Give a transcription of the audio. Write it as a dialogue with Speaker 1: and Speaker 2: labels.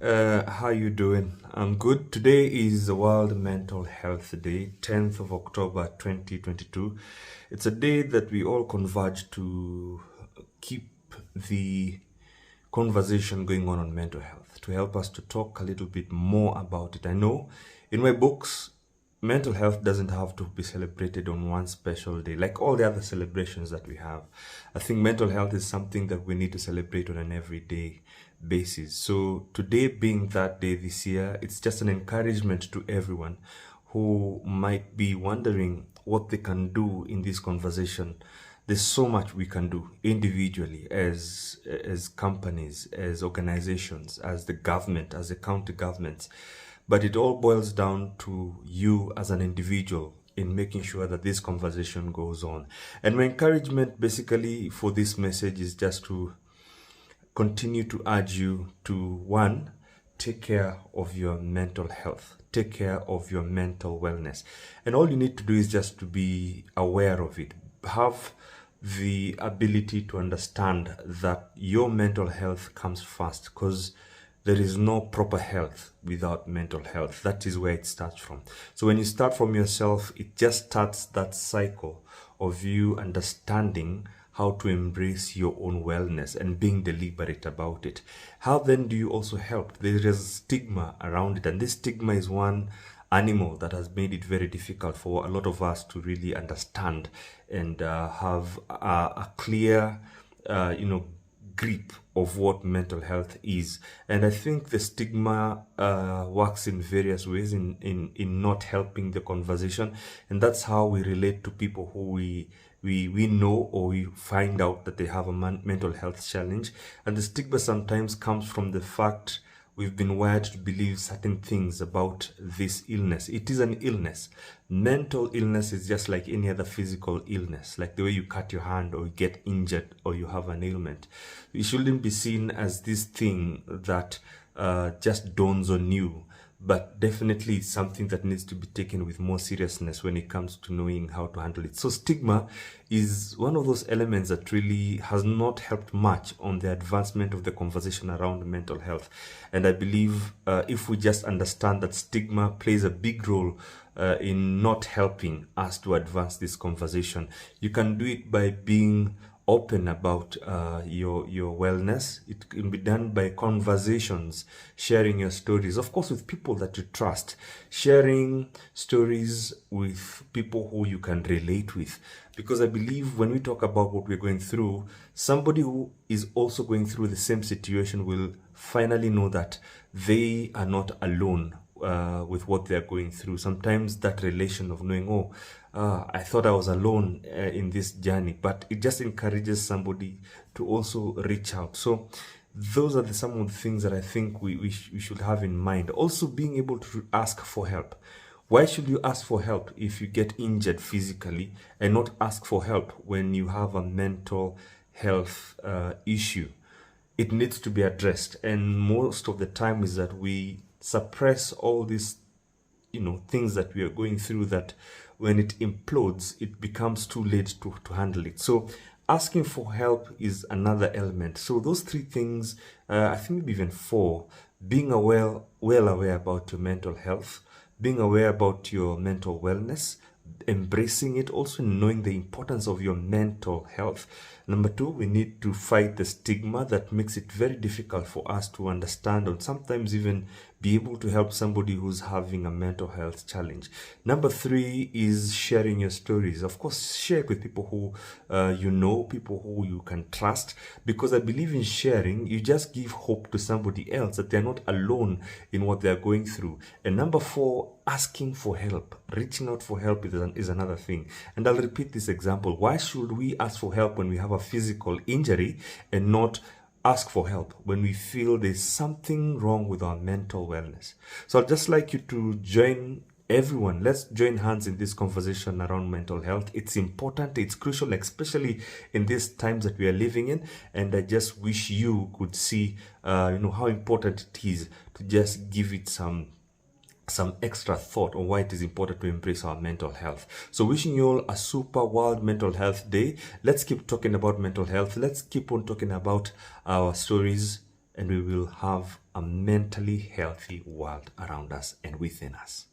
Speaker 1: How you doing? I'm good. Today is the World Mental Health Day, 10th of October 2022. It's a day that we all converge to keep the conversation going on mental health, to help us to talk a little bit more about it. I know in my books, mental health doesn't have to be celebrated on one special day like all the other celebrations that we have. I think mental health is something that we need to celebrate on an everyday basis. So today being that day this year, it's just an encouragement to everyone who might be wondering what they can do in this conversation. There's so much we can do individually, as companies, as organizations, as the government, as the county governments. But it all boils down to you as an individual in making sure that this conversation goes on. And my encouragement basically for this message is just to continue to urge you to, one, take care of your mental health, take care of your mental wellness. And all you need to do is just to be aware of it. Have the ability to understand that your mental health comes first, because there is no proper health without mental health. That is where it starts from. So when you start from yourself, it just starts that cycle of you understanding how to embrace your own wellness and being deliberate about it. How then do you also help? There is stigma around it, and this stigma is one animal that has made it very difficult for a lot of us to really understand and have a clear, grip of what mental health is. And I think the stigma works in various ways in not helping the conversation, and that's how we relate to people who we know, or we find out that they have a mental health challenge. And the stigma sometimes comes from the fact we've been wired to believe certain things about this illness. It is an illness. Mental illness is just like any other physical illness, like the way you cut your hand or you get injured or you have an ailment. It shouldn't be seen as this thing that just dawns on you, but definitely something that needs to be taken with more seriousness when it comes to knowing how to handle it. So stigma is one of those elements that really has not helped much on the advancement of the conversation around mental health. And I believe if we just understand that stigma plays a big role in not helping us to advance this conversation. You can do it by being open about your wellness. It can be done by conversations, sharing your stories, of course, with people that you trust, sharing stories with people who you can relate with. Because I believe when we talk about what we're going through, somebody who is also going through the same situation will finally know that they are not alone with what they're going through. Sometimes that relation of knowing, I thought I was alone in this journey, but it just encourages somebody to also reach out. So those are some of the things that I think we should have in mind. Also being able to ask for help. Why should you ask for help if you get injured physically, and not ask for help when you have a mental health issue? It needs to be addressed, and most of the time is that we suppress all these things that we are going through, that when it implodes, it becomes too late to handle it. So asking for help is another element. So those three things, I think maybe even four: being well aware about your mental health, being aware about your mental wellness, embracing it, also knowing the importance of your mental health. Number two, we need to fight the stigma that makes it very difficult for us to understand, or sometimes even be able to help somebody who's having a mental health challenge. Number three is sharing your stories. Of course, share it with people who people who you can trust, because I believe in sharing, you just give hope to somebody else that they're not alone in what they're going through. And number four, asking for help, reaching out for help is another thing. And I'll repeat this example. Why should we ask for help when we have a physical injury, and not ask for help when we feel there's something wrong with our mental wellness? So I'd just like you to join everyone. Let's join hands in this conversation around mental health. It's important, it's crucial, especially in these times that we are living in. And I just wish you could see how important it is to just give it some extra thought on why it is important to embrace our mental health. So wishing you all a super World Mental Health Day. Let's keep talking about mental health. Let's keep on talking about our stories, and we will have a mentally healthy world around us and within us.